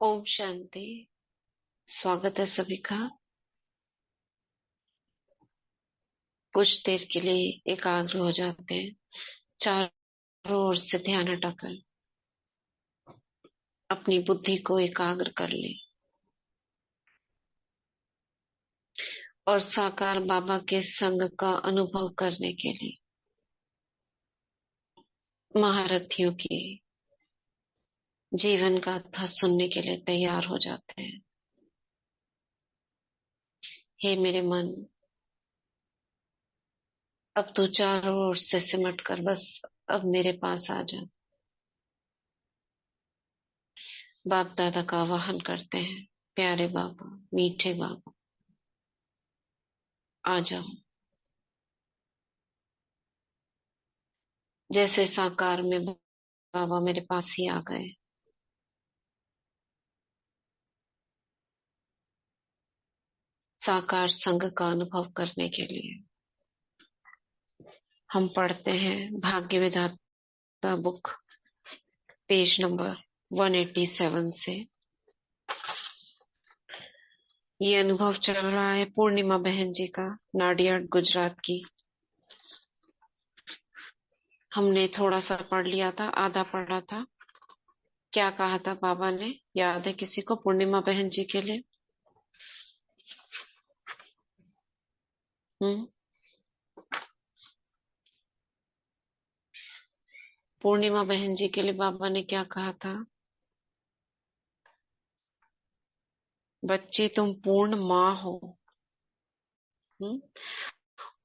ओम शांति। स्वागत है सभी का। कुछ देर के लिए एकाग्र हो जाते हैं। चारों ओर से ध्यान हटाकर अपनी बुद्धि को एकाग्र कर ले और साकार बाबा के संग का अनुभव करने के लिए महारथियों की जीवन गाथा सुनने के लिए तैयार हो जाते हैं। हे मेरे मन, अब तू चारों ओर से सिमट कर बस अब मेरे पास आ जा। बाप दादा का आवाहन करते हैं, प्यारे बाबा, मीठे बाबा, आ जाओ। जैसे साकार में बाबा मेरे पास ही आ गए। साकार संग का अनुभव करने के लिए हम पढ़ते हैं भाग्य विधाता बुक, पेज नंबर 187 से। ये अनुभव चल रहा है पूर्णिमा बहन जी का, नाडियाड गुजरात की। हमने थोड़ा सा पढ़ लिया था, आधा पढ़ा था। क्या कहा था बाबा ने, याद है किसी को? पूर्णिमा बहन जी के लिए हम्म पूर्णिमा बहन जी के लिए बाबा ने क्या कहा था? बच्ची तुम पूर्ण माँ हो। हम्म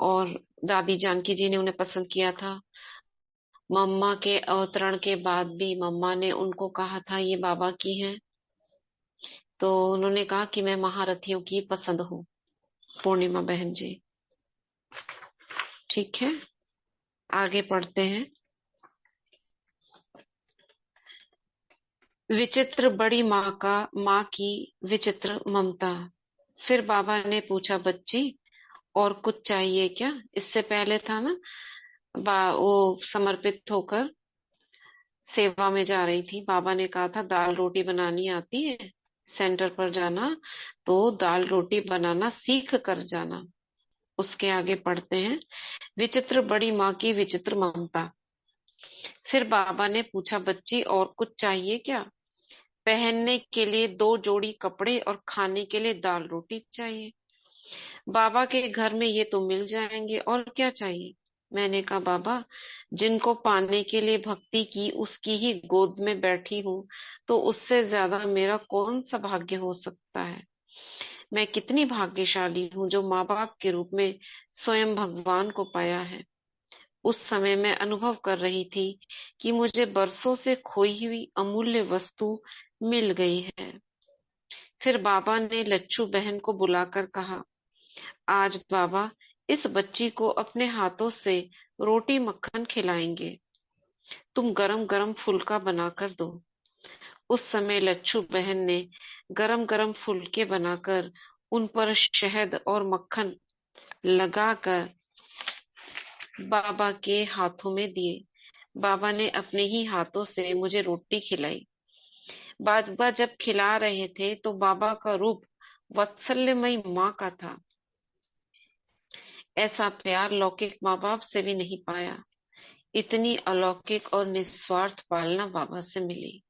और दादी जानकी जी ने उन्हें पसंद किया था। मम्मा के अवतरण के बाद भी मम्मा ने उनको कहा था ये बाबा की हैं। तो उन्होंने कहा कि मैं महारथियों की पसंद हूँ, पूर्णिमा बहन जी। ठीक है, आगे पढ़ते हैं। विचित्र बड़ी माँ की विचित्र ममता। फिर बाबा ने पूछा, बच्ची और कुछ चाहिए क्या? इससे पहले था ना, वो समर्पित होकर सेवा में जा रही थी। बाबा ने कहा था दाल रोटी बनानी आती है, सेंटर पर जाना तो दाल रोटी बनाना सीख कर जाना। उसके आगे पढ़ते हैं, विचित्र बड़ी माँ की विचित्र ममता। फिर बाबा ने पूछा, बच्ची और कुछ चाहिए क्या? पहनने के लिए दो जोड़ी कपड़े और खाने के लिए दाल रोटी चाहिए। बाबा के घर में ये तो मिल जाएंगे, और क्या चाहिए? मैंने कहा, बाबा जिनको पाने के लिए भक्ति की उसकी ही गोद में बैठी हूँ, तो उससे ज्यादा मेरा कौन सा भाग्य हो सकता है। मैं कितनी भाग्यशाली हूँ जो माँ बाप के रूप में स्वयं भगवान को पाया है। उस समय मैं अनुभव कर रही थी कि मुझे बरसों से खोई हुई अमूल्य वस्तु मिल गई है। फिर बाबा ने लच्छू बहन को बुलाकर कहा, आज बाबा इस बच्ची को अपने हाथों से रोटी मक्खन खिलाएंगे, तुम गरम गरम फुल्का बनाकर दो। उस समय लच्छू बहन ने गरम गरम फुलके बनाकर उन पर शहद और मक्खन लगाकर बाबा के हाथों में दिए। बाबा ने अपने ही हाथों से मुझे रोटी खिलाई। बाबा जब खिला रहे थे तो बाबा का रूप वात्सल्यमयी माँ का था। ऐसा प्यार लौकिक माँ बाप से भी नहीं पाया। इतनी अलौकिक और निस्वार्थ पालना बाबा से मिली।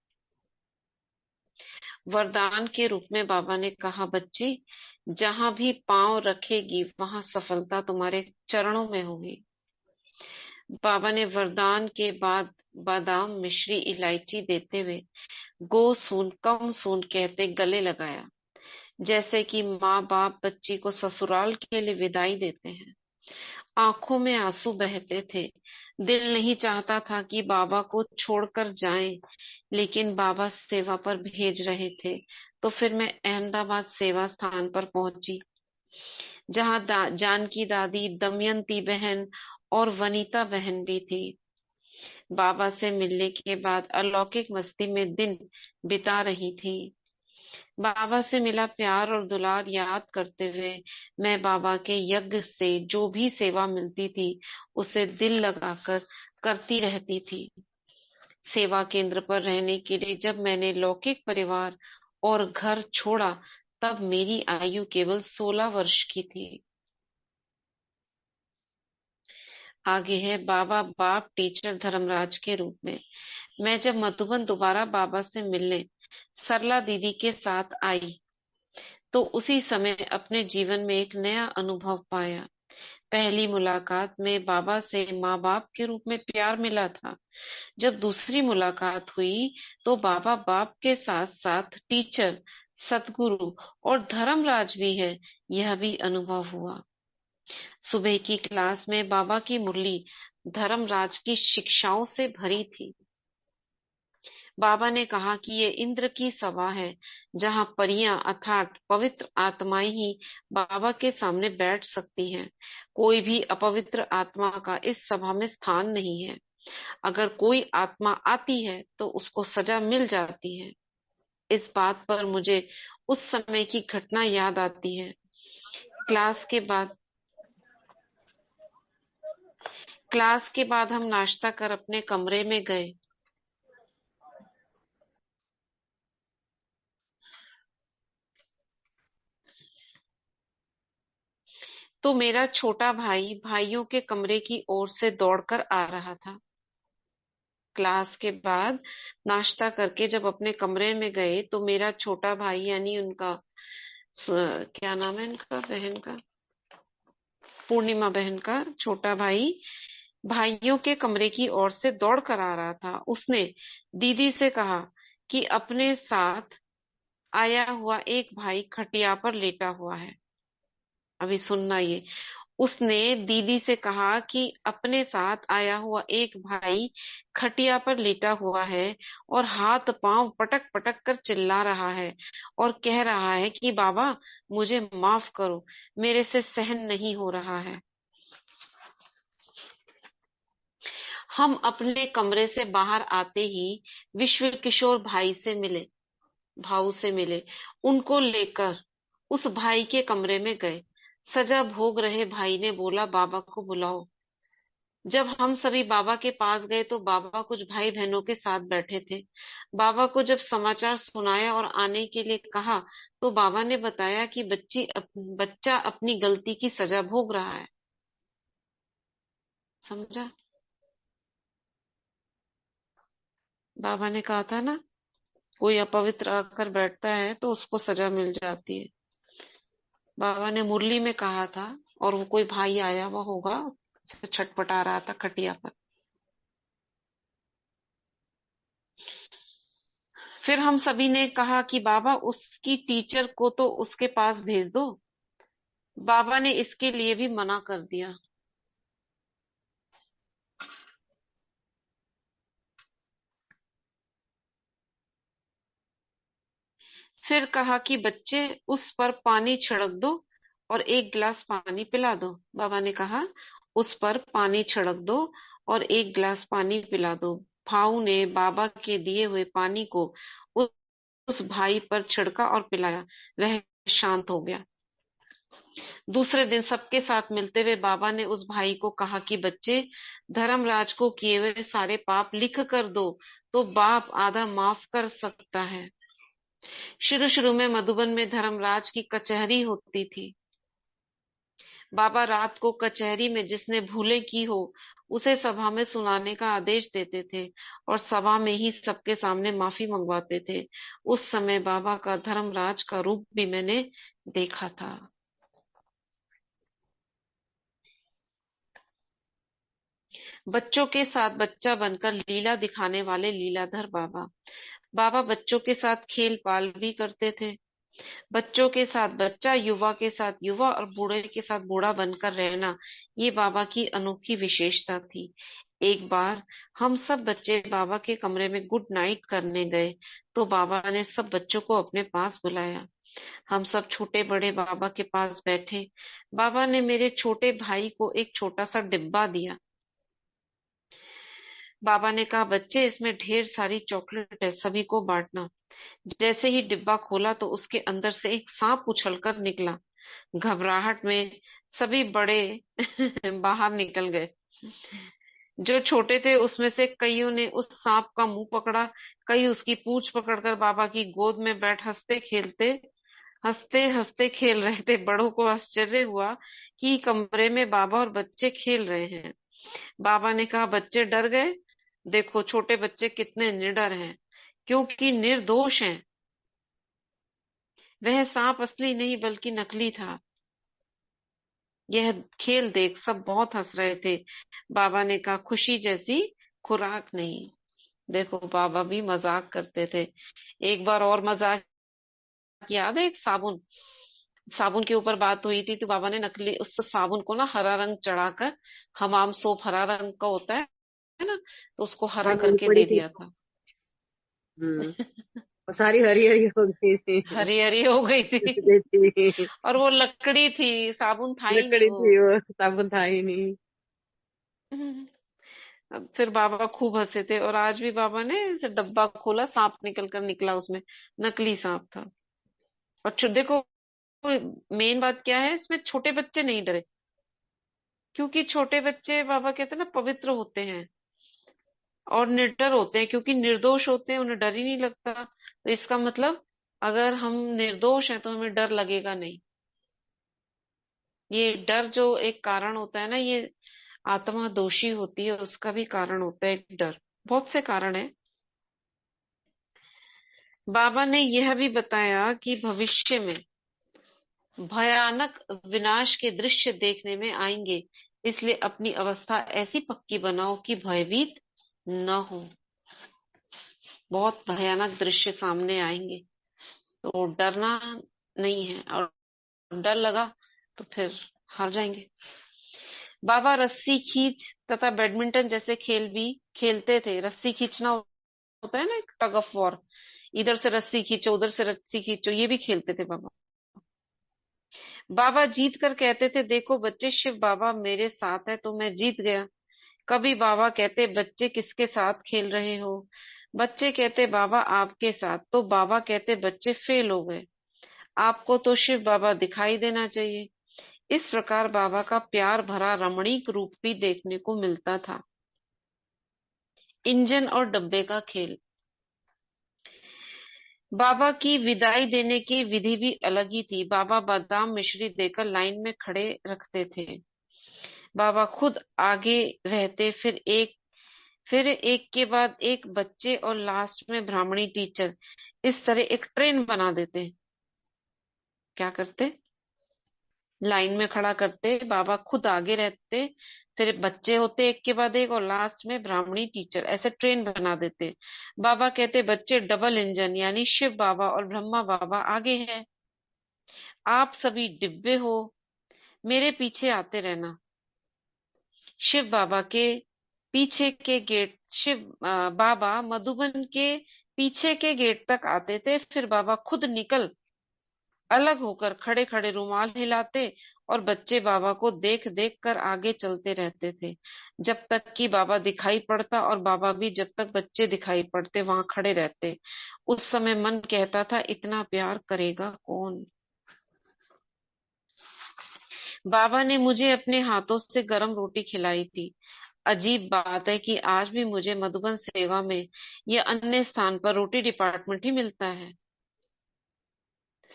वरदान के रूप में बाबा ने कहा, बच्ची जहां भी पांव रखेगी वहां सफलता तुम्हारे चरणों में होगी। बाबा ने वरदान के बाद बादाम मिश्री इलायची देते हुए गो सून कम सून कहते गले लगाया, जैसे कि माँ बाप बच्ची को ससुराल के लिए विदाई देते हैं। आंखों में आंसू बहते थे। दिल नहीं चाहता था कि बाबा को छोड़कर जाएं, लेकिन बाबा सेवा पर भेज रहे थे। तो फिर मैं अहमदाबाद सेवा स्थान पर पहुंची, जहां जानकी दादी, दमयंती बहन और वनीता बहन भी थी। बाबा से मिलने के बाद अलौकिक मस्ती में दिन बिता रही थी। बाबा से मिला प्यार और दुलार याद करते हुए मैं बाबा के यज्ञ से जो भी सेवा मिलती थी उसे दिल लगाकर करती रहती थी। सेवा केंद्र पर रहने के लिए जब मैंने लौकिक परिवार और घर छोड़ा तब मेरी आयु केवल 16 वर्ष की थी। आगे है, बाबा बाप टीचर धर्मराज के रूप में। मैं जब मधुबन दोबारा बाबा से मिलने सरला दीदी के साथ आई तो उसी समय अपने जीवन में एक नया अनुभव पाया। पहली मुलाकात में बाबा से माँ बाप के रूप में प्यार मिला था। जब दूसरी मुलाकात हुई तो बाबा बाप के साथ साथ टीचर, सतगुरु और धर्मराज भी है, यह भी अनुभव हुआ। सुबह की क्लास में बाबा की मुरली धर्मराज की शिक्षाओं से भरी थी। बाबा ने कहा कि ये इंद्र की सभा है, जहाँ परियां अर्थात पवित्र आत्माएं ही बाबा के सामने बैठ सकती हैं। कोई भी अपवित्र आत्मा का इस सभा में स्थान नहीं है। अगर कोई आत्मा आती है तो उसको सजा मिल जाती है। इस बात पर मुझे उस समय की घटना याद आती है। क्लास के बाद क्लास के बाद हम नाश्ता कर अपने कमरे में गए। तो मेरा छोटा भाई भाइयों के कमरे की ओर से दौड़कर आ रहा था। क्लास के बाद नाश्ता करके जब अपने कमरे में गए तो मेरा छोटा भाई यानी उनका क्या नाम है इनका बहन का, पूर्णिमा बहन का छोटा भाई भाइयों के कमरे की ओर से दौड़ कर आ रहा था। उसने दीदी से कहा कि अपने साथ आया हुआ एक भाई खटिया पर लेटा हुआ है। अभी सुनना ये, उसने दीदी से कहा कि अपने साथ आया हुआ एक भाई खटिया पर लेटा हुआ है और हाथ पांव पटक पटक कर चिल्ला रहा है और कह रहा है कि बाबा मुझे माफ करो, मेरे से सहन नहीं हो रहा है। हम अपने कमरे से बाहर आते ही विश्व किशोर भाऊ से मिले। उनको लेकर उस भाई के कमरे में गए। सजा भोग रहे भाई ने बोला, बाबा को बुलाओ। जब हम सभी बाबा के पास गए तो बाबा कुछ भाई बहनों के साथ बैठे थे। बाबा को जब समाचार सुनाया और आने के लिए कहा तो बाबा ने बताया कि बच्चा अपनी गलती की सजा भोग रहा है। समझा? बाबा ने कहा था ना, कोई अपवित्र आकर बैठता है तो उसको सजा मिल जाती है। बाबा ने मुरली में कहा था और वो कोई भाई आया हुआ होगा, छटपटा रहा था खटिया पर। फिर हम सभी ने कहा कि बाबा उसकी टीचर को तो उसके पास भेज दो। बाबा ने इसके लिए भी मना कर दिया। फिर कहा कि बच्चे उस पर पानी छिड़क दो और एक गिलास पानी पिला दो। बाबा ने कहा उस पर पानी छिड़क दो और एक गिलास पानी पिला दो। भाऊ ने बाबा के दिए हुए पानी को उस उस भाई पर छिड़का और पिलाया। वह शांत हो गया। दूसरे दिन सबके साथ मिलते हुए बाबा ने उस भाई को कहा कि बच्चे, धर्मराज को किए हुए सारे पाप लिख कर दो तो बाप आधा माफ कर सकता है। शुरू शुरू में मधुबन में धर्मराज की कचहरी होती थी। बाबा रात को कचहरी में जिसने भूलें की हो उसे सभा में सुनाने का आदेश देते थे और सभा में ही सबके सामने माफी मंगवाते थे। उस समय बाबा का धर्मराज का रूप भी मैंने देखा था। बच्चों के साथ बच्चा बनकर लीला दिखाने वाले लीलाधर बाबा। बाबा बच्चों के साथ खेल पाल भी करते थे। बच्चों के साथ बच्चा, युवा के साथ युवा और बूढ़े के साथ बूढ़ा बनकर रहना, ये बाबा की अनोखी विशेषता थी। एक बार हम सब बच्चे बाबा के कमरे में गुड नाइट करने गए तो बाबा ने सब बच्चों को अपने पास बुलाया। हम सब छोटे बड़े बाबा के पास बैठे। बाबा ने मेरे छोटे भाई को एक छोटा सा डिब्बा दिया। बाबा ने कहा, बच्चे इसमें ढेर सारी चॉकलेट है, सभी को बांटना। जैसे ही डिब्बा खोला तो उसके अंदर से एक सांप उछलकर निकला। घबराहट में सभी बड़े बाहर निकल गए। जो छोटे थे उसमें से कईयों ने उस सांप का मुंह पकड़ा, कई उसकी पूंछ पकड़कर बाबा की गोद में बैठ हंसते हंसते खेल रहे थे। बड़ों को आश्चर्य हुआ कि कमरे में बाबा और बच्चे खेल रहे हैं। बाबा ने कहा, बच्चे डर गए? देखो छोटे बच्चे कितने निडर हैं, क्योंकि निर्दोष हैं। वह सांप असली नहीं बल्कि नकली था। यह खेल देख सब बहुत हंस रहे थे। बाबा ने कहा, खुशी जैसी खुराक नहीं। देखो बाबा भी मजाक करते थे। एक बार और मजाक याद है, एक साबुन साबुन के ऊपर बात हुई थी, तो बाबा ने नकली उस साबुन को ना हरा रंग चढ़ाकर, हमाम सोप हरा रंग का होता है ना, तो उसको हाँ, हरा वो करके पड़ी दे थी। दिया था। और सारी हरी हरी हो गई थी। हरी हरी हो गई थी। थी। और वो लकड़ी थी, साबुन था ही नहीं लकड़ी वो। थी, वो साबुन था ही नहीं। अब फिर बाबा खूब हंसे थे, और आज भी बाबा ने ऐसे डब्बा खोला, सांप निकल कर निकला उसमें, नकली सांप था। और देखो मेन बात क्या है इसमें, छोटे बच्चे नहीं डरे, क्योंकि छोटे बच्चे बाबा कहते हैं ना पवित्र होते हैं और निर्डर होते हैं, क्योंकि निर्दोष होते हैं, उन्हें डर ही नहीं लगता। तो इसका मतलब अगर हम निर्दोष हैं तो हमें डर लगेगा नहीं। ये डर जो एक कारण होता है ना, ये आत्मा दोषी होती है उसका भी कारण होता है एक डर। बहुत से कारण है। बाबा ने यह भी बताया कि भविष्य में भयानक विनाश के दृश्य देखने में आएंगे, इसलिए अपनी अवस्था ऐसी पक्की बनाओ कि भयभीत न हो। बहुत भयानक दृश्य सामने आएंगे, तो डरना नहीं है, और डर लगा तो फिर हार जाएंगे। बाबा रस्सी खींच तथा बैडमिंटन जैसे खेल भी खेलते थे। रस्सी खींचना होता है ना, एक टग ऑफ वॉर, इधर से रस्सी खींचो उधर से रस्सी खींचो, ये भी खेलते थे बाबा। बाबा जीत कर कहते थे, देखो बच्चे, शिव बाबा मेरे साथ है तो मैं जीत गया। कभी बाबा कहते, बच्चे किसके साथ खेल रहे हो? बच्चे कहते, बाबा आपके साथ। तो बाबा कहते, बच्चे फेल हो गए, आपको तो शिव बाबा दिखाई देना चाहिए। इस प्रकार बाबा का प्यार भरा रमणीक रूप भी देखने को मिलता था। इंजन और डब्बे का खेल। बाबा की विदाई देने की विधि भी अलग ही थी। बाबा बादाम मिश्री देकर लाइन में खड़े रखते थे। बाबा खुद आगे रहते, फिर एक के बाद एक बच्चे, और लास्ट में ब्राह्मणी टीचर। इस तरह एक ट्रेन बना देते। क्या करते, लाइन में खड़ा करते, बाबा खुद आगे रहते, फिर बच्चे होते एक के बाद एक, और लास्ट में ब्राह्मणी टीचर, ऐसे ट्रेन बना देते। बाबा कहते, बच्चे डबल इंजन यानी शिव बाबा और ब्रह्मा बाबा आगे हैं, आप सभी डिब्बे हो, मेरे पीछे आते रहना। शिव बाबा के पीछे के गेट शिव बाबा मधुबन के पीछे के गेट तक आते थे, फिर बाबा खुद निकल अलग होकर खड़े खड़े रुमाल हिलाते, और बच्चे बाबा को देख देख कर आगे चलते रहते थे, जब तक कि बाबा दिखाई पड़ता, और बाबा भी जब तक बच्चे दिखाई पड़ते वहां खड़े रहते। उस समय मन कहता था, इतना प्यार करेगा कौन? बाबा ने मुझे अपने हाथों से गरम रोटी खिलाई थी। अजीब बात है कि आज भी मुझे मधुबन सेवा में या अन्य स्थान पर रोटी डिपार्टमेंट ही मिलता है।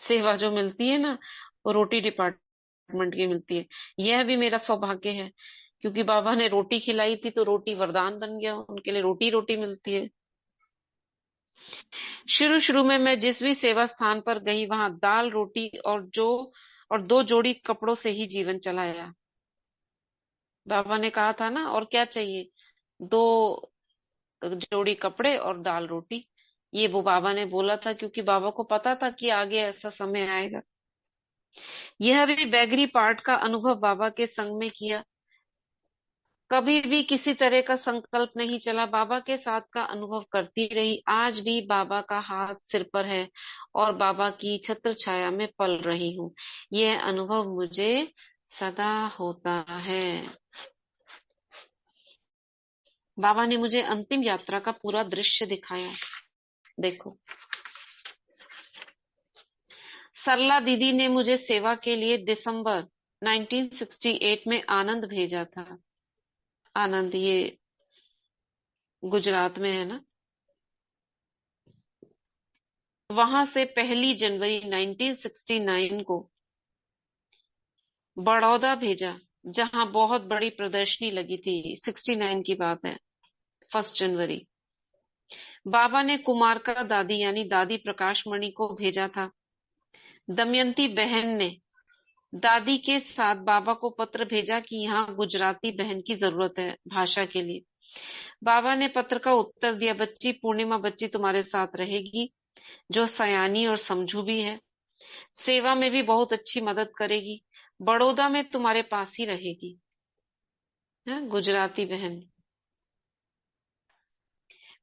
सेवा जो मिलती है ना, वो रोटी डिपार्टमेंट की मिलती है। यह भी मेरा सौभाग्य है, क्योंकि बाबा ने रोटी खिलाई थी तो रोटी वरदान बन गया, उनके लिए रोटी रोटी मिलती है। शुरू शुरू में मैं जिस भी सेवा स्थान पर गई वहां दाल रोटी और दो जोड़ी कपड़ों से ही जीवन चलाया। बाबा ने कहा था ना, और क्या चाहिए? दो जोड़ी कपड़े और दाल रोटी। ये वो बाबा ने बोला था, क्योंकि बाबा को पता था कि आगे ऐसा समय आएगा। यह भी बैगरी पार्ट का अनुभव बाबा के संग में किया। कभी भी किसी तरह का संकल्प नहीं चला, बाबा के साथ का अनुभव करती रही। आज भी बाबा का हाथ सिर पर है और बाबा की छत्र छाया में पल रही हूँ। यह अनुभव मुझे सदा होता है। बाबा ने मुझे अंतिम यात्रा का पूरा दृश्य दिखाया। देखो, सरला दीदी ने मुझे सेवा के लिए दिसंबर 1968 में आनंद भेजा था। आनंद, ये गुजरात में है ना। वहां से 1 जनवरी 1969 को बड़ौदा भेजा, जहां बहुत बड़ी प्रदर्शनी लगी थी। 69 की बात है, 1 जनवरी। बाबा ने कुमार का दादी यानी दादी प्रकाश मणि को भेजा था। दमयंती बहन ने दादी के साथ बाबा को पत्र भेजा कि यहाँ गुजराती बहन की जरूरत है भाषा के लिए। बाबा ने पत्र का उत्तर दिया, बच्ची पूर्णिमा बच्ची तुम्हारे साथ रहेगी, जो सयानी और समझू भी है, सेवा में भी बहुत अच्छी मदद करेगी, बड़ौदा में तुम्हारे पास ही रहेगी। गुजराती बहन।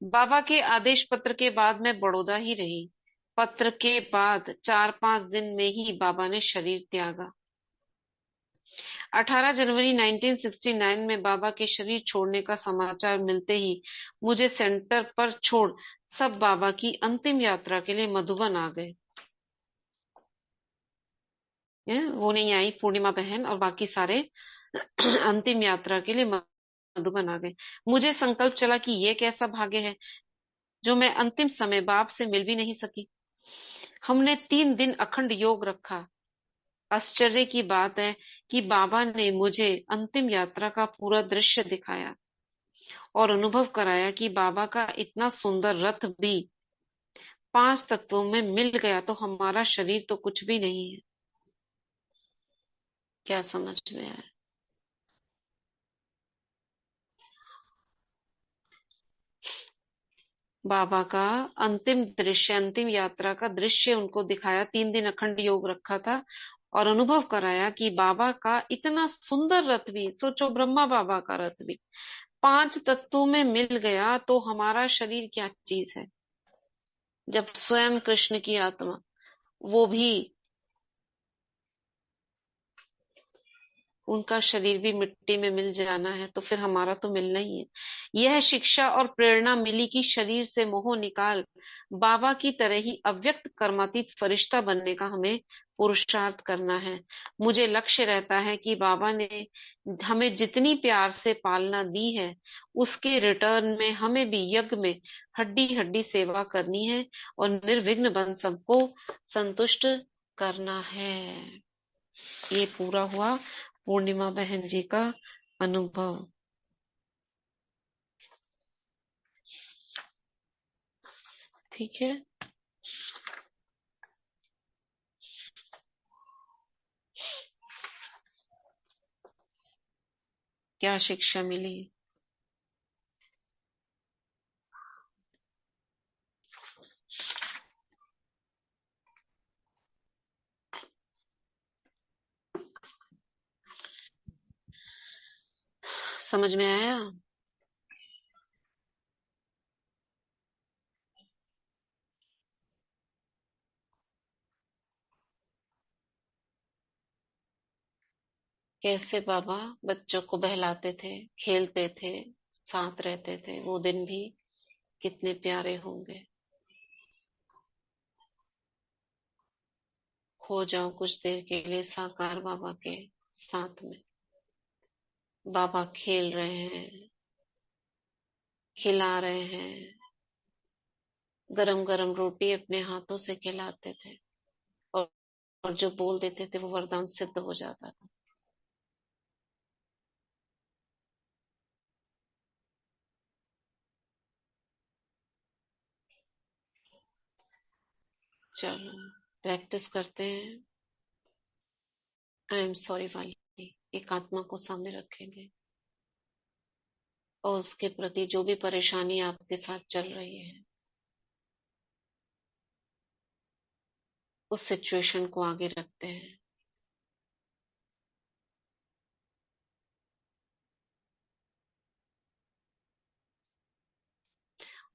बाबा के आदेश पत्र के बाद मैं बड़ौदा ही रही। पत्र के बाद 4-5 दिन में ही बाबा ने शरीर त्यागा। 18 जनवरी 1969 में बाबा के शरीर छोड़ने का समाचार मिलते ही मुझे सेंटर पर छोड़ सब बाबा की अंतिम यात्रा के लिए मधुबन आ गए। वो नहीं आई पूर्णिमा बहन और बाकी सारे अंतिम यात्रा के लिए मधुबन आ गए। मुझे संकल्प चला कि ये कैसा भाग्य है जो मैं अंतिम समय बाप से मिल भी नहीं सकी। हमने 3 दिन अखंड योग रखा। आश्चर्य की बात है कि बाबा ने मुझे अंतिम यात्रा का पूरा दृश्य दिखाया और अनुभव कराया कि बाबा का इतना सुंदर रथ भी 5 तत्वों में मिल गया तो हमारा शरीर तो कुछ भी नहीं है। क्या समझ में आया? बाबा का अंतिम दृश्य, अंतिम यात्रा का दृश्य उनको दिखाया। 3 दिन अखंड योग रखा था और अनुभव कराया कि बाबा का इतना सुंदर रथ भी, सोचो ब्रह्मा बाबा का रथ भी 5 तत्वों में मिल गया तो हमारा शरीर क्या चीज है। जब स्वयं कृष्ण की आत्मा, वो भी, उनका शरीर भी मिट्टी में मिल जाना है तो फिर हमारा तो मिलना ही है। यह शिक्षा और प्रेरणा मिली कि शरीर से मोह निकाल बाबा की तरह ही अव्यक्त कर्मातीत फरिश्ता बनने का हमें पुरुषार्थ करना है। मुझे लक्ष्य रहता है कि बाबा ने हमें जितनी प्यार से पालना दी है उसके रिटर्न में हमें भी यज्ञ में हड्डी हड्डी सेवा करनी है और निर्विघ्न बन सबको संतुष्ट करना है। ये पूरा हुआ पूर्णिमा बहन जी का अनुभव। ठीक है। क्या शिक्षा मिली? समझ में आया? कैसे बाबा बच्चों को बहलाते थे, खेलते थे, साथ रहते थे, वो दिन भी कितने प्यारे होंगे। खो जाओ कुछ देर के लिए साकार बाबा के साथ में। बाबा खेल रहे हैं, खिला रहे हैं, गरम गरम रोटी अपने हाथों से खिलाते थे और, और जो बोल देते थे वो वरदान सिद्ध हो जाता था। चलो प्रैक्टिस करते हैं। आई एम सॉरी वाली एक आत्मा को सामने रखेंगे और उसके प्रति जो भी परेशानी आपके साथ चल रही है उस सिचुएशन को आगे रखते हैं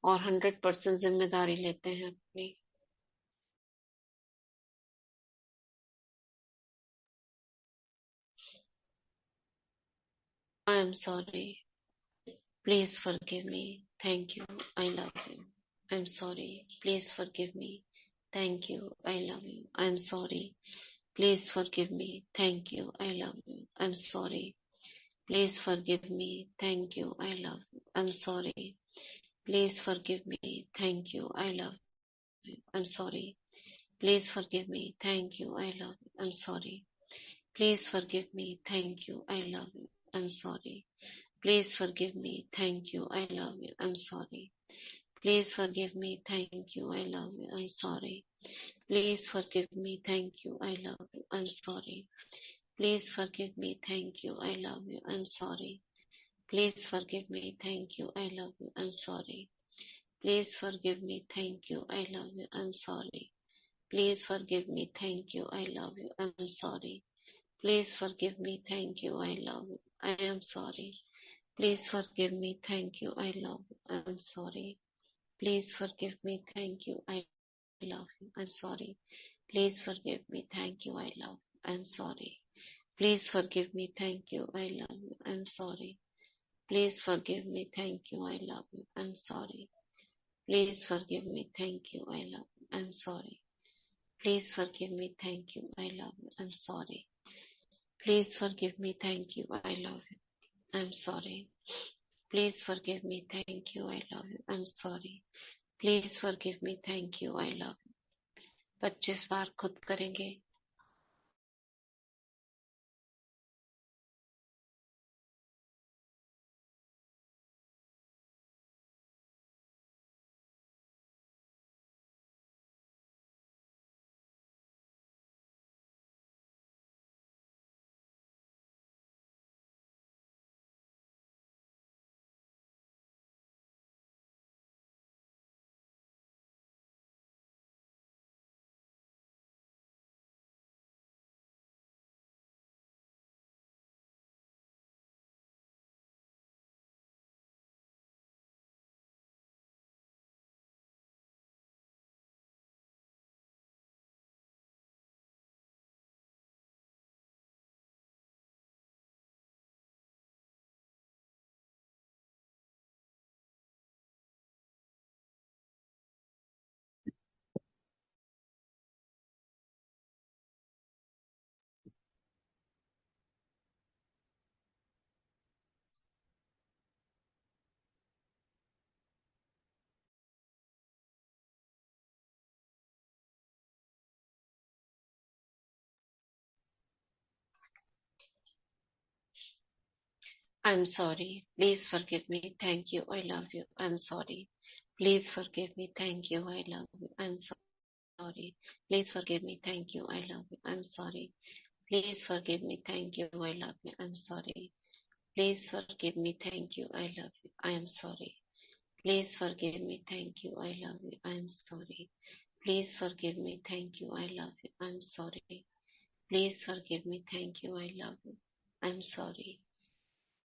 और 100% जिम्मेदारी लेते हैं अपनी। I am sorry, please forgive me, thank you, I love you. I am sorry, please forgive me, thank you, I love you. I am sorry, please forgive me, thank you, I love you. I am sorry, please forgive me, thank you, I love you. I am sorry, Please forgive me. Thank you. I love you. I'm sorry. Please forgive me. Thank you. I love you. I'm sorry. Please forgive me. Thank you. I love you. I'm sorry. Please forgive me. Thank you. I love you. I'm sorry. Please forgive me. Thank you. I love you. I'm sorry. Please forgive me. Thank you. I love you. I'm sorry. Please forgive me. Thank you. I love you. I'm sorry. Please forgive me. Thank you. I love you. I'm sorry. Please forgive me. Thank you. I love you. I'm sorry. Please forgive me. Thank you. I love you. I'm sorry. Please forgive me. Thank you. I love you. I am sorry. Please forgive me. Thank you. I love you. I'm sorry. Please forgive me. Thank you. I love you. I'm sorry. Please forgive me. Thank you. I love you. I'm sorry. Please forgive me. Thank you. I love you. I'm sorry. Please forgive me. Thank you. I love you. I'm sorry. Please forgive me. Thank you. I love you. I'm sorry. Please forgive me. Thank you. I love you. I'm sorry. Please forgive me. Thank you. I love you. I'm sorry. Please forgive me. Thank you. I love you. I'm sorry. Please forgive me. Thank you. I love you. 25 बार खुद करेंगे. I'm sorry. Please forgive me. Thank you. I love you. I'm sorry. Please forgive me. Thank you. I love you. I'm sorry. Please forgive me. Thank you. I love you. I'm sorry. Please forgive me. Thank you. I love you. I'm sorry. Please forgive me. Thank you. I love you. I am sorry. Please forgive me. Thank you. I love you. I am sorry. Please forgive me. Thank you. I love you. I'm sorry. Please forgive me. Thank you. I love you. I'm sorry.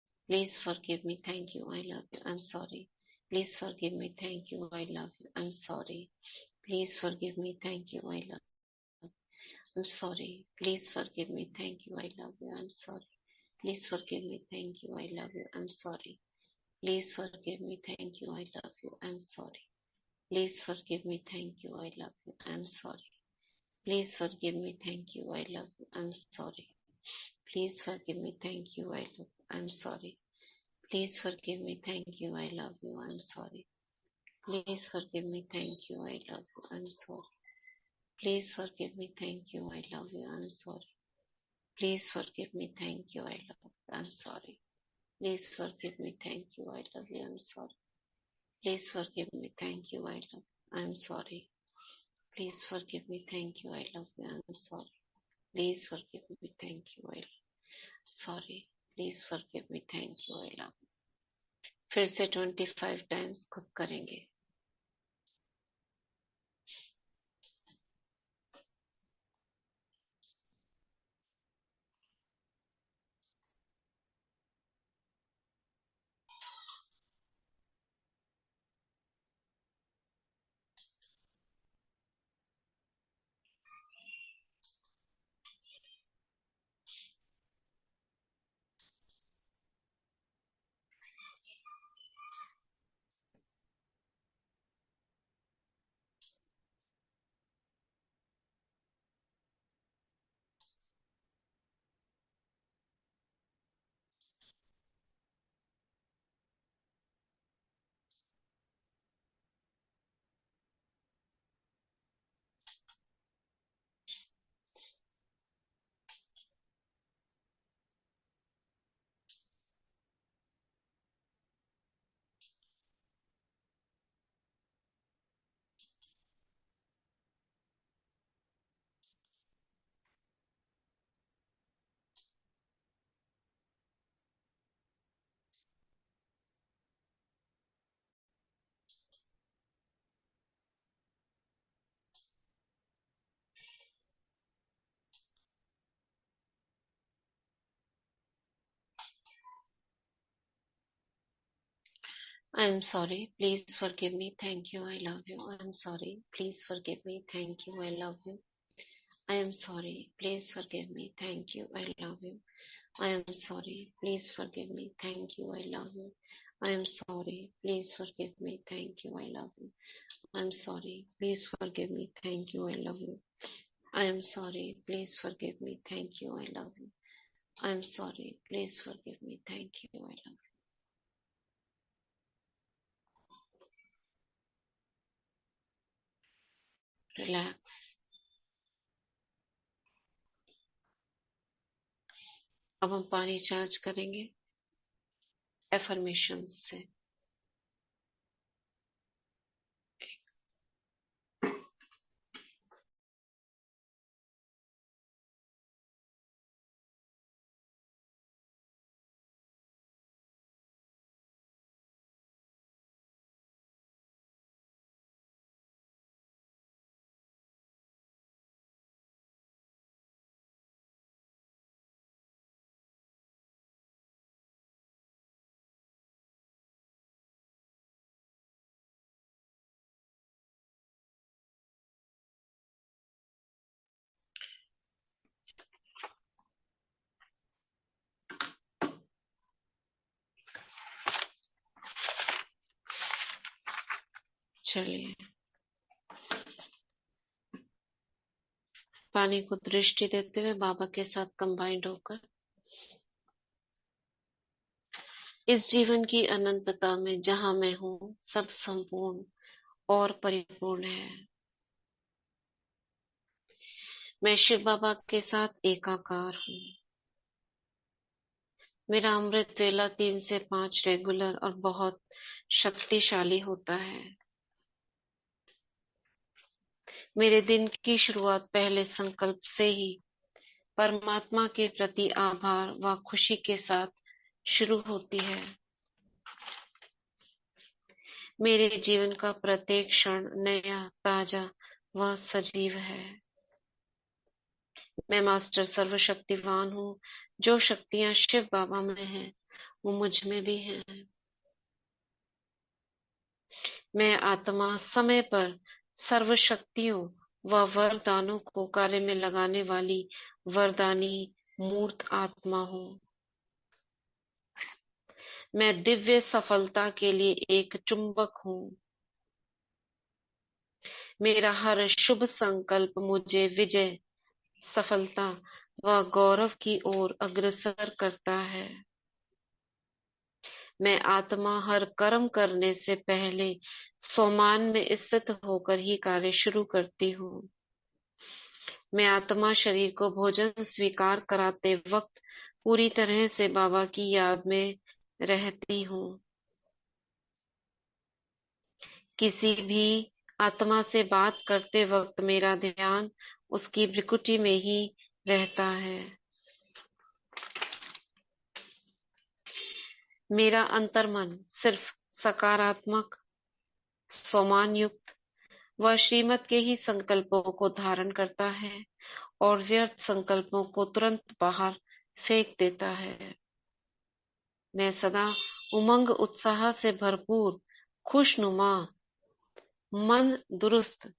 Please forgive me. Thank you. I love you. I'm sorry. Please forgive me. Thank you. I love you. I'm sorry. Please forgive me. Thank you. I love you. I'm sorry. Please forgive me. Thank you. I love you. I'm sorry. Please forgive me. Thank you. I love you. I'm sorry. Please forgive me. Thank you. I love you. I'm sorry. Please forgive me. Thank you. I love you. I'm sorry. Please forgive me. Thank you. I love you. I'm sorry. Please forgive me. Thank you. I love you. I'm sorry. Please forgive me. Thank you. I love you. I'm sorry. Please forgive me. Thank you. I love you. I'm sorry. Please forgive me. Thank you. I love you. I'm sorry. Please forgive me. Thank you. I love you. I'm sorry. Please forgive me. Thank you. I love you. I'm sorry. Please forgive me. Thank you. I love you. I'm sorry. Please forgive me. Thank you. I love you. I'm sorry. Please forgive me. Thank you. I love you. Sorry. Please forgive me. Thank you. I love you. फिर से 25 times खुद करेंगे. I am sorry. Please forgive me. Thank you. I love you. I am sorry. Please forgive me. Thank you. I love you. I am sorry. Please forgive me. Thank you. I love you. I am sorry. Please forgive me. Thank you. I love you. I am sorry. Please forgive me. Thank you. I love you. I am sorry. Please forgive me. Thank you. I love you. I am sorry. Please forgive me. Thank you. I love you. I am sorry. Please forgive me. Thank you. I love you. Relax. अब हम पानी charge करेंगे affirmation से। चलिए, पानी को दृष्टि देते हुए बाबा के साथ कंबाइंड होकर इस जीवन की अनंतता में जहां मैं हूं सब संपूर्ण और परिपूर्ण है। मैं शिव बाबा के साथ एकाकार हूँ। मेरा अमृत वेला 3 से 5 रेगुलर और बहुत शक्तिशाली होता है। मेरे दिन की शुरुआत पहले संकल्प से ही परमात्मा के प्रति आभार व खुशी के साथ शुरू होती है। मेरे जीवन का प्रत्येक क्षण नया, ताजा व सजीव है। मैं मास्टर सर्वशक्तिवान हूँ। जो शक्तियाँ शिव बाबा में हैं, वो मुझ में भी हैं। मैं आत्मा समय पर सर्व शक्तियों व वरदानों को कार्य में लगाने वाली वरदानी मूर्त आत्मा हूँ। मैं दिव्य सफलता के लिए एक चुंबक हूँ। मेरा हर शुभ संकल्प मुझे विजय, सफलता व गौरव की ओर अग्रसर करता है। मैं आत्मा हर कर्म करने से पहले सोमान में स्थित होकर ही कार्य शुरू करती हूँ। मैं आत्मा शरीर को भोजन स्वीकार कराते वक्त पूरी तरह से बाबा की याद में रहती हूँ। किसी भी आत्मा से बात करते वक्त मेरा ध्यान उसकी भ्रिकुटी में ही रहता है। मेरा अंतर्मन सिर्फ सकारात्मक, सोमान युक्त व श्रीमत के ही संकल्पों को धारण करता है और व्यर्थ संकल्पों को तुरंत बाहर फेंक देता है। मैं सदा उमंग उत्साह से भरपूर, खुशनुमा, मन दुरुस्त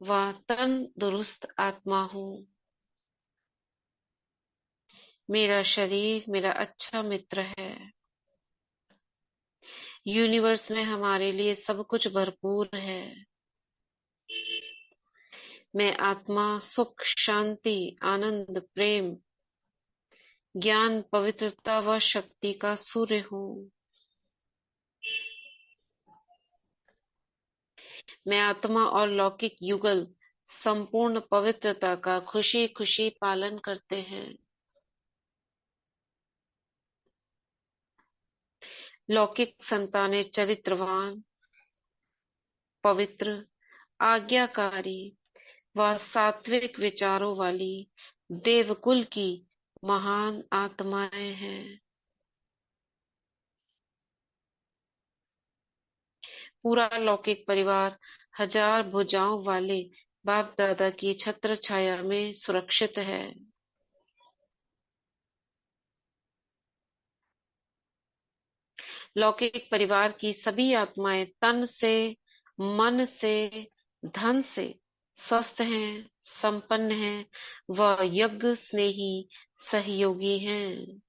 व तन दुरुस्त आत्मा हूँ। मेरा शरीर मेरा अच्छा मित्र है। यूनिवर्स में हमारे लिए सब कुछ भरपूर है। मैं आत्मा सुख, शांति, आनंद, प्रेम, ज्ञान, पवित्रता व शक्ति का सूर्य हूँ। मैं आत्मा और लौकिक युगल संपूर्ण पवित्रता का खुशी खुशी पालन करते हैं। लौकिक संतानें चरित्रवान, पवित्र, आज्ञाकारी व सात्विक विचारों वाली देवकुल की महान आत्माएं हैं। पूरा लौकिक परिवार हजार भुजाओं वाले बाप दादा की छत्र छाया में सुरक्षित है। लौकिक परिवार की सभी आत्माएं तन से, मन से, धन से स्वस्थ हैं, संपन्न हैं व यज्ञ स्नेही सहयोगी हैं।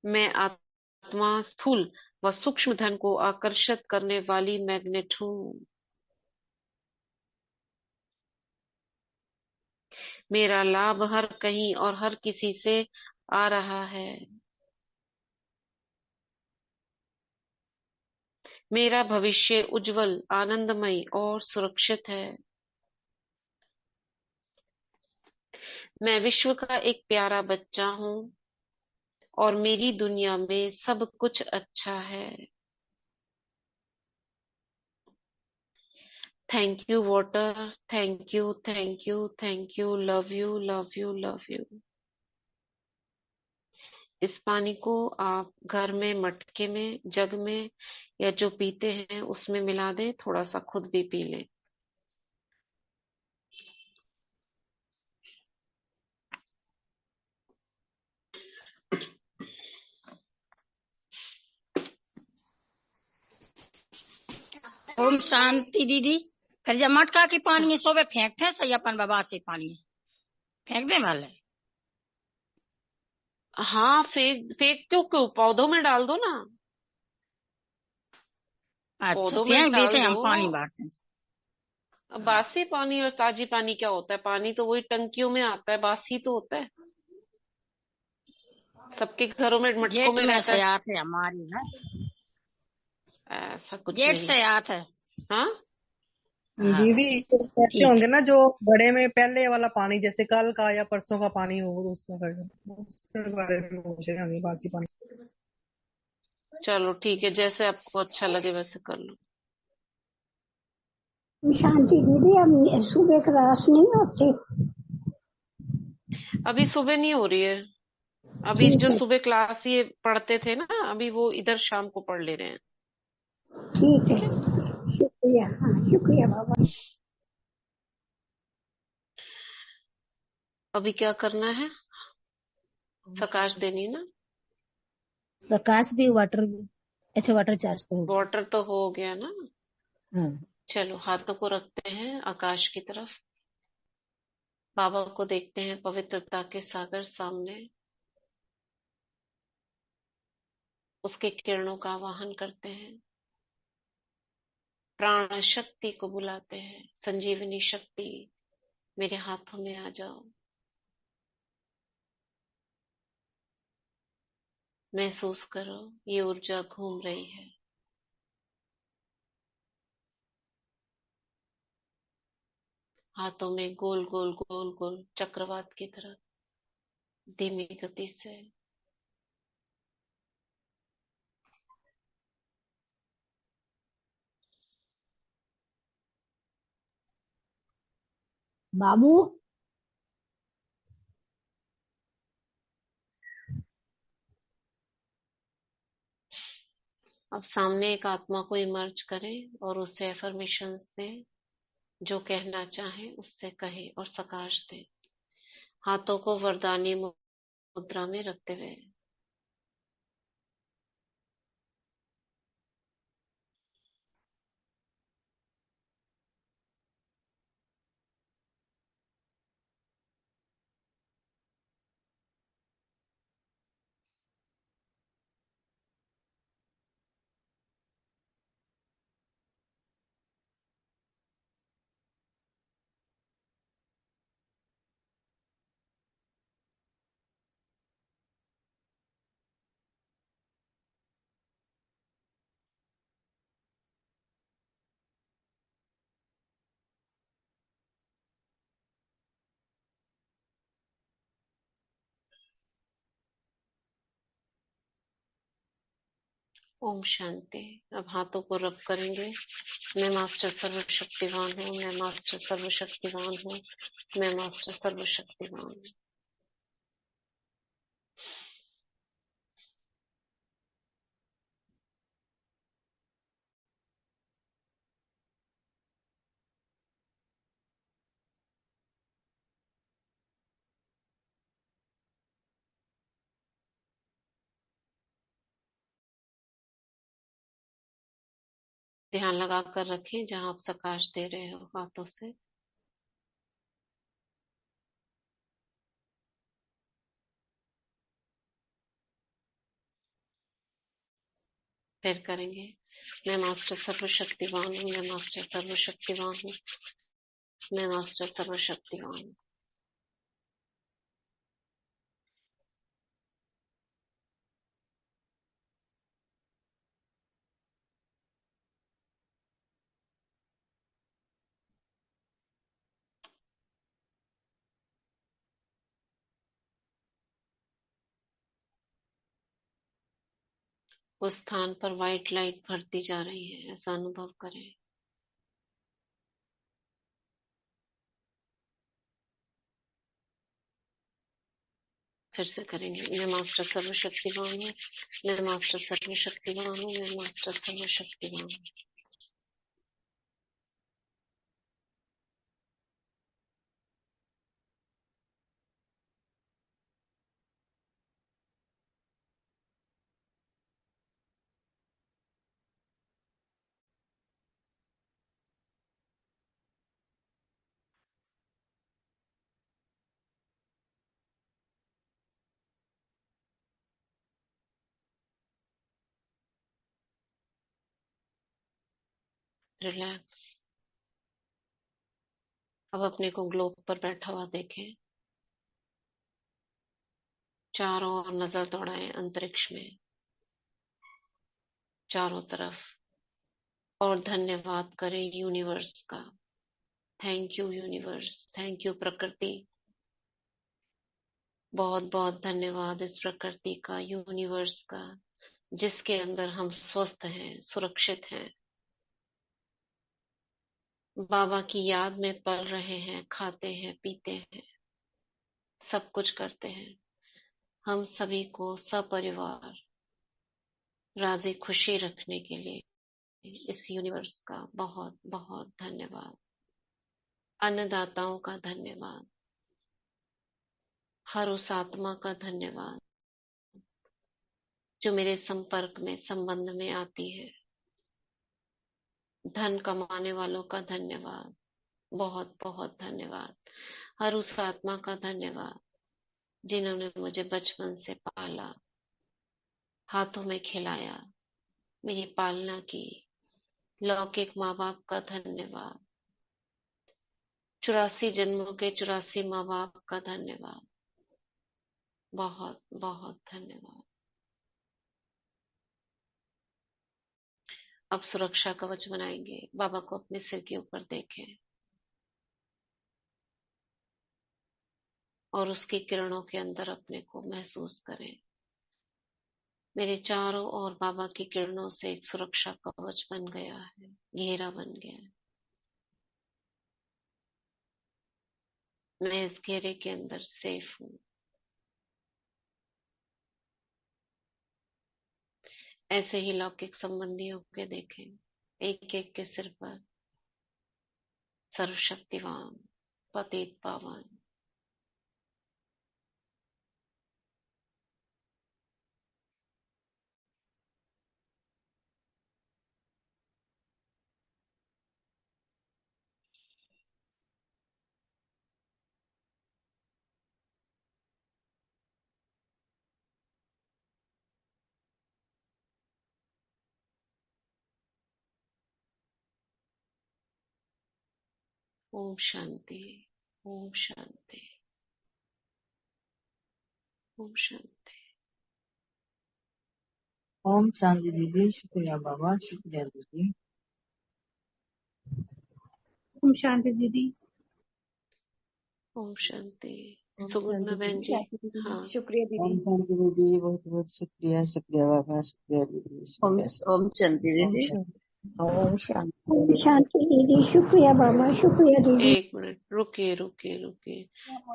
मैं आत्मा स्थूल व सूक्ष्म धन को आकर्षित करने वाली मैग्नेट हूँ। मेरा लाभ हर कहीं और हर किसी से आ रहा है। मेरा भविष्य उज्जवल, आनंदमय और सुरक्षित है। मैं विश्व का एक प्यारा बच्चा हूँ और मेरी दुनिया में सब कुछ अच्छा है। Thank you water, thank you, thank you, thank you, love you, love you, love you. इस पानी को आप घर में, मटके में, जग में या जो पीते हैं उसमें मिला दें, थोड़ा सा खुद भी पी लें। ओम शांति दीदी। फिर जब मटका के पानी सोबे फेंकते हैं सही अपन बाबा से पानी फेंक दे वाले। हाँ, फेंक फेंक क्यों क्यों, पौधों में डाल दो ना। अच्छा पौधों में फेंक देते डाल हैं हम दो। पानी भरते हैं। अब बासी पानी और ताजी पानी क्या होता है? पानी तो वही टंकियों में आता है, बासी तो होता है। सबके घरों में मटकों गेट में में रहता से है। आते है हमारी है। ऐसा कुछ गेट नहीं। से आते है। हाँ, हाँ दीदी तो कहते ठीक होंगे है। ना जो बड़े में पहले वाला पानी, जैसे कल का या परसों का पानी हो, उसके बारे में पूछ रहे होंगे, बासी पानी। चलो ठीक है, जैसे आपको अच्छा लगे वैसे कर लो। शांति दीदी, अब सुबह क्लास नहीं होती? अभी सुबह नहीं हो रही है। अभी ठीक जो है, सुबह क्लास ये पढ़ते थे ना, अभी वो इधर शाम को पढ़ ले रहे हैं। ठीक है। ठीक है। शुक्रिया, हाँ शुक्रिया बाबा। अभी क्या करना है? प्रकाश देनी ना। प्रकाश भी, वाटर भी। अच्छा, वाटर चार्ज तो होगी। वाटर तो हो गया ना। हाँ। चलो हाथों को रखते हैं आकाश की तरफ। बाबा को देखते हैं पवित्रता के सागर सामने। उसके किरणों का आवाहन करते हैं। प्राण शक्ति को बुलाते हैं। संजीवनी शक्ति, मेरे हाथों में आ जाओ। महसूस करो, ये ऊर्जा घूम रही है। हाथों में गोल गोल गोल गोल चक्रवात की तरह धीमी गति से। बाबू। अब सामने एक आत्मा को इमर्ज करें और उसे एफर्मेशंस दें। जो कहना चाहे उससे कहे और सकाश दे। हाथों को वरदानी मुद्रा में रखते हुए। ओम शांति। अब हाथों को रब करेंगे। मैं मास्टर सर्वशक्तिवान हूँ, मैं मास्टर सर्वशक्तिवान हूँ, मैं मास्टर सर्वशक्तिवान हूँ। ध्यान लगा कर रखें जहां आप प्रकाश दे रहे हो हाथों से। फिर करेंगे, मैं मास्टर सर्वशक्तिवान हूँ, मैं मास्टर सर्वशक्तिवान हूँ, मैं मास्टर सर्वशक्तिवान हूँ। उस स्थान पर व्हाइट लाइट भरती जा रही है, ऐसा अनुभव करें। फिर से करेंगे, मैं मास्टर सर्वशक्तिवान हूँ, मैं मास्टर सर्वशक्तिवान हूँ, मैं मास्टर सर्वशक्तिवान हूँ। रिलैक्स। अब अपने को ग्लोब पर बैठा हुआ देखें, चारों ओर नजर दौड़ाएं अंतरिक्ष में, चारों तरफ, और धन्यवाद करें यूनिवर्स का। Thank you universe, thank you प्रकृति, बहुत बहुत धन्यवाद इस प्रकृति का, यूनिवर्स का, जिसके अंदर हम स्वस्थ हैं, सुरक्षित हैं, बाबा की याद में पल रहे हैं, खाते हैं, पीते हैं, सब कुछ करते हैं। हम सभी को सपरिवार राजी खुशी रखने के लिए इस यूनिवर्स का बहुत बहुत धन्यवाद। अन्नदाताओं का धन्यवाद, हर उस आत्मा का धन्यवाद जो मेरे संपर्क में, संबंध में आती है। धन कमाने वालों का धन्यवाद, बहुत बहुत धन्यवाद। हर उस आत्मा का धन्यवाद जिन्होंने मुझे बचपन से पाला, हाथों में खिलाया, मेरी पालना की। लौकिक माँ बाप का धन्यवाद, 84 जन्मों के 84 माँ बाप का धन्यवाद, बहुत बहुत धन्यवाद। अब सुरक्षा कवच बनाएंगे, बाबा को अपने सिर के ऊपर देखें और उसकी किरणों के अंदर अपने को महसूस करें। मेरे चारों ओर बाबा की किरणों से एक सुरक्षा कवच बन गया है, घेरा बन गया है। मैं इस घेरे के अंदर सेफ हूँ। ऐसे ही लौकिक संबंधियों के देखें, एक एक के सिर पर सर्वशक्तिवान, पतित पावन, ओम शांति, ओम शांति, ओम शांति। ओम शांति दीदी, शुक्रिया बाबा, शुक्रिया दीदी। ओम शांति दीदी। ओम शांति। ओम सुगुना शांति बहन दीदी। जी। हाँ, शुक्रिया ओम दीदी। शांति दीदी, बहुत बहुत शुक्रिया, शुक्रिया बाबा, शुक्रिया दीदी, ओम शुक्रिया। ओम शांति ओम दीदी। शांति। ओम शांति। ओम शांति दीदी, शुक्रिया बाबा, शुक्रिया दीदी। एक मिनट रुकिए रुकिए रुकिए।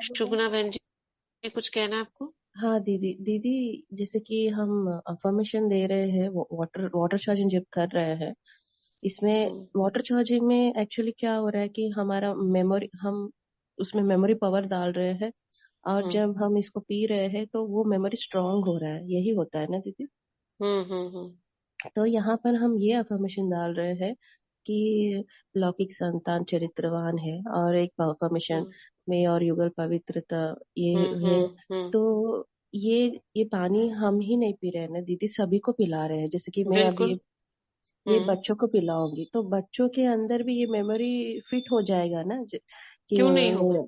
शुगुना बहन जी, कुछ कहना है आपको? हाँ दीदी, दीदी जैसे कि हम अफर्मेशन दे रहे हैं, वाटर वाटर चार्जिंग जब कर रहे हैं, इसमें वाटर चार्जिंग में एक्चुअली क्या हो रहा है कि हमारा मेमोरी, हम उसमें मेमोरी पावर डाल रहे हैं, और जब हम इसको पी रहे हैं तो वो मेमोरी स्ट्रांग हो रहा है, यही होता है ना दीदी? हम्म। तो यहाँ पर हम ये अफर्मेशन डाल रहे हैं कि लौकिक संतान चरित्रवान है, और एक अफर्मेशन में और युगल पवित्रता ये है। तो ये पानी हम ही नहीं पी रहे हैं ना दीदी, सभी को पिला रहे हैं। जैसे कि मैं अब बिल्कुल। ये बच्चों को पिलाऊंगी तो बच्चों के अंदर भी ये मेमोरी फिट हो जाएगा ना, कि क्यों नहीं होगा?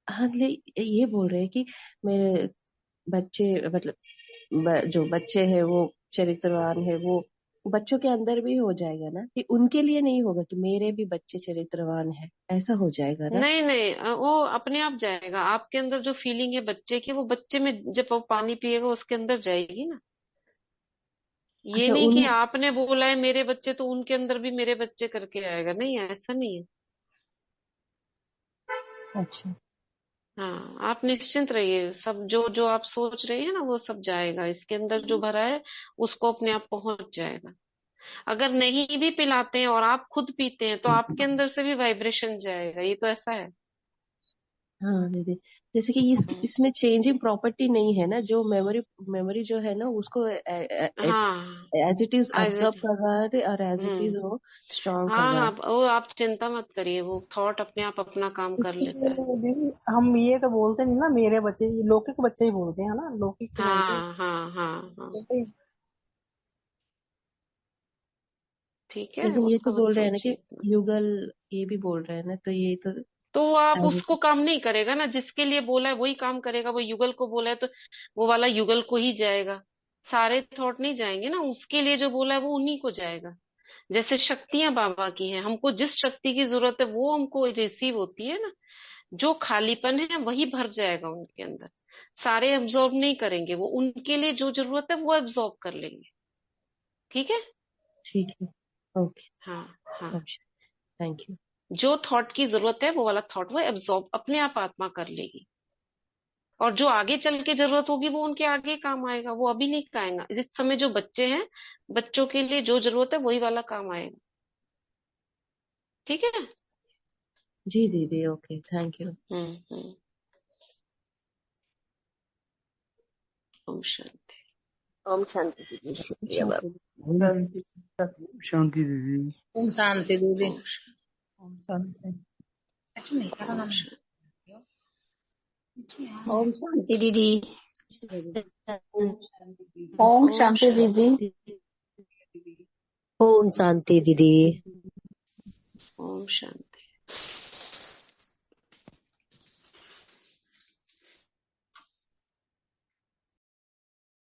हाँ, ये बोल रहे हैं कि मेरे बच्चे, मतलब जो बच्चे हैं वो चरित्रवान है, वो बच्चों के अंदर भी हो जाएगा ना, कि उनके लिए नहीं होगा कि मेरे भी बच्चे चरित्रवान है, ऐसा हो जाएगा ना। नहीं नहीं, वो अपने आप जाएगा। आपके अंदर जो फीलिंग है बच्चे की, वो बच्चे में जब वो पानी पिएगा उसके अंदर जाएगी ना। ये अच्छा नहीं उन कि आपने बोला है मेरे बच्चे तो उनके अंदर भी मेरे बच्चे करके आएगा, नहीं ऐसा नहीं है। अच्छा हाँ, आप निश्चिंत रहिए, सब जो जो आप सोच रहे हैं ना वो सब जाएगा। इसके अंदर जो भरा है उसको अपने आप पहुंच जाएगा। अगर नहीं भी पिलाते हैं और आप खुद पीते हैं तो आपके अंदर से भी वाइब्रेशन जाएगा, ये तो ऐसा है। हाँ दीदी, जैसे कि हम्म, इसमें चेंजिंग प्रॉपर्टी नहीं है ना, जो मेमोरी मेमोरी जो है ना उसको हाँ। एज इट इज आज ऑब्जर्व करवा रहे, और एज इट हम्म इज वो स्ट्रांग हाँ करवा हाँ, रहे। वो आप चिंता मत करिए, वो थॉट अपने आप अपना काम कर इसके लेता है। लिए दीदी हम ये तो बोलते नहीं ना मेरे बच्चे, ये लौकिक बच्चे ही बोलते हैं ना, लौकिक तो बोलते हाँ हाँ हाँ हाँ, हैं। ठीक है, लेकिन ये तो उसका मत बोल रहे हैं ना कि सोचिए इतना। युगल, ये भी बोल रहे हैं ना, तो ये तो तो वो आप एज उसको इट। काम नहीं करेगा ना, जिसके लिए बोला है वही काम करेगा। वो युगल को बोला है तो वो वाला युगल को ही जाएगा। सारे थॉट नहीं जाएंगे ना, उसके लिए जो बोला है वो उन्हीं को जाएगा। जैसे शक्तियां बाबा की हैं, हमको जिस शक्ति की जरूरत है वो हमको रिसीव होती है ना। जो खालीपन है वही भर जाएगा उनके अंदर। सारे एब्जॉर्ब नहीं करेंगे, वो उनके लिए जो जरूरत है वो एब्जॉर्ब कर लेंगे। ठीक है। ठीक है, ओके, हाँ हाँ, थैंक यू। जो थॉट की जरूरत है वो वाला थॉट वो एब्जॉर्ब अपने आप आत्मा कर लेगी। और जो आगे चल के जरूरत होगी वो उनके आगे काम आएगा, वो अभी नहीं आएगा। जिस समय जो बच्चे हैं, बच्चों के लिए जो जरूरत है वही वाला काम आएगा। ठीक है। जी दीदी, ओके, थैंक यू। हम्म। ओम शांति। ओम शांति दीदी, शुक्रिया बाबा। शांति शांति दीदी। ओम शांति दीदी। ओम शांति। ओम शांति। ओम शांति। ओम शांति दीदी। ओम ओम शांति दीदी। शांति। ओम शांति दीदी। ओम शांति।